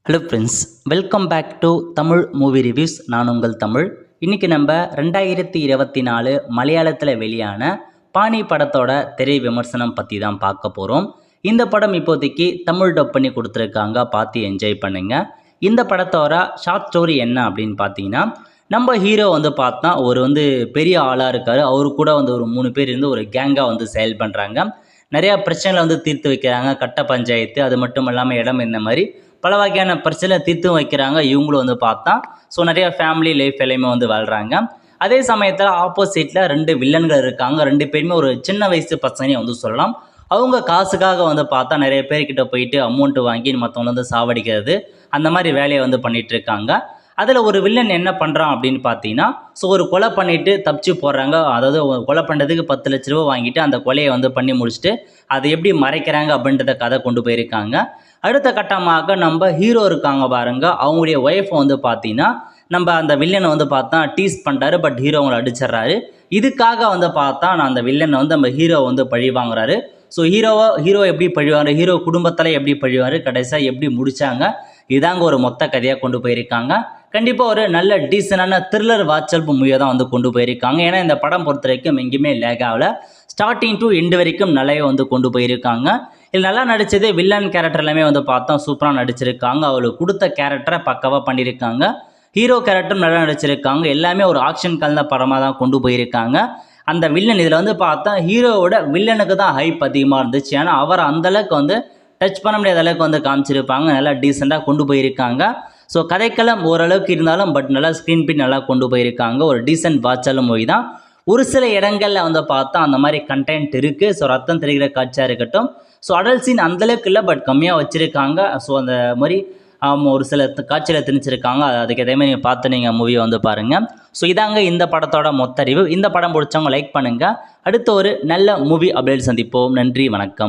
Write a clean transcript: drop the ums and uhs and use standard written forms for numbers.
Hello friends, welcome back to Tamil movie reviews. நான் உங்கள் தமிழ். இன்றைக்கி நம்ம 2024 மலையாளத்தில் வெளியான பாணி படத்தோட திரை விமர்சனம் பற்றி தான் பார்க்க போகிறோம். இந்த படம் இப்போதைக்கு தமிழ் டப் பண்ணி கொடுத்துருக்காங்க, பார்த்து என்ஜாய் பண்ணுங்கள். இந்த படத்தோட ஷார்ட் ஸ்டோரி என்ன அப்படின்னு பார்த்தீங்கன்னா, நம்ம ஹீரோ பார்த்தா ஒரு பெரிய ஆளாக இருக்கார். அவரு கூட ஒரு 3 பேர் இருந்து ஒரு கேங்காக செயல் பண்ணுறாங்க. நிறையா பிரச்சனைகளை தீர்த்து வைக்கிறாங்க. கட்ட பஞ்சாயத்து, அது மட்டும் இல்லாமல் இடம், இந்த மாதிரி பல வகையான பிரச்சனை தீர்த்து வைக்கிறாங்க. இவங்களும் பார்த்தா ஸோ நிறைய ஃபேமிலி லைஃப் எல்லாமே வாழ்கிறாங்க. அதே சமயத்தில் ஆப்போசிட்டில் 2 வில்லன்கள் இருக்காங்க. 2 பேருமே ஒரு சின்ன வயசு பசங்கனே சொல்லலாம். அவங்க காசுக்காக பார்த்தா நிறைய பேர்கிட்ட போயிட்டு அமௌண்ட்டு வாங்கி மற்றவங்க சாவடிக்கிறது, அந்த மாதிரி வேலையை பண்ணிகிட்டு இருக்காங்க. அதில் ஒரு வில்லன் என்ன பண்ணுறான் அப்படின்னு பார்த்தீங்கன்னா, ஸோ ஒரு கொலை பண்ணிவிட்டு தப்பிச்சு போடுறாங்க. அதாவது கொலை பண்ணுறதுக்கு 10 லட்ச ரூபா வாங்கிட்டு அந்த கொலையை பண்ணி முடிச்சுட்டு அதை எப்படி மறைக்கிறாங்க அப்படின்றத கதை கொண்டு போயிருக்காங்க. அடுத்த கட்டமாக நம்ம ஹீரோ இருக்காங்க பாருங்க, அவங்களுடைய ஒய்ஃபை பார்த்தீங்கன்னா நம்ம அந்த வில்லனை பார்த்தா டீஸ் பண்ணுறாரு. பட் ஹீரோ அவங்களை அடிச்சிட்றாரு. இதுக்காக பார்த்தா நான் அந்த வில்லனை நம்ம ஹீரோ பழி வாங்குறாரு. ஸோ ஹீரோ எப்படி பழிவாங்க, ஹீரோ குடும்பத்தில் எப்படி பழிவார், கடைசியாக எப்படி முடித்தாங்க, இதாங்க ஒரு மொத்த கதையாக கொண்டு போயிருக்காங்க. கண்டிப்பாக ஒரு நல்ல டீசனான த்ரில்லர் வாட்சல்பு மூவியை தான் கொண்டு போயிருக்காங்க. ஏன்னா இந்த படம் பொறுத்த வரைக்கும் எங்கேயுமே லேக் ஆகலை. ஸ்டார்டிங் டு எண்டு வரைக்கும் நல்லாவே கொண்டு போயிருக்காங்க. இதில் நல்லா நடித்தது வில்லன் கேரக்டர் எல்லாமே பார்த்தோம், சூப்பராக நடிச்சிருக்காங்க. அவளுக்கு கொடுத்த கேரக்டரை பக்காவாக பண்ணியிருக்காங்க. ஹீரோ கேரக்டரும் நல்லா நடிச்சிருக்காங்க. எல்லாமே ஒரு ஆக்ஷன் கலந்த படமாக தான் கொண்டு போயிருக்காங்க. அந்த வில்லன் இதில் பார்த்தா ஹீரோவோட வில்லனுக்கு தான் ஹைப் அதிகமாக இருந்துச்சு. ஏன்னா அவர் அந்தளவுக்கு டச் பண்ண முடியாத அளவுக்கு காமிச்சிருப்பாங்க. நல்லா டீசெண்டாக கொண்டு போயிருக்காங்க. ஸோ கதைக்களம் ஓரளவுக்கு இருந்தாலும் பட் நல்லா ஸ்க்ரீன் பின் நல்லா கொண்டு போயிருக்காங்க. ஒரு டீசென்ட் வாட்சாலும் மூவி தான். ஒரு சில இடங்களில் பார்த்தா அந்த மாதிரி கண்டென்ட் இருக்குது. ஸோ ரத்தம் தெரிகிற காட்சியாக இருக்கட்டும், ஸோ அடல் சீன் அந்தளவுக்கு இல்லை, பட் கம்மியாக வச்சுருக்காங்க. ஸோ அந்த மாதிரி ஒரு சில காட்சியில் திணிச்சிருக்காங்க. அதுக்கு எதே மாதிரி நீங்கள் பார்த்து நீங்கள் மூவியை பாருங்கள். ஸோ இதாங்க இந்த படத்தோட மொத்த ரிவ்யூ. இந்த படம் பிடிச்சவங்க லைக் பண்ணுங்கள். அடுத்த ஒரு நல்ல மூவி அப்டேட் சந்திப்போம். நன்றி, வணக்கம்.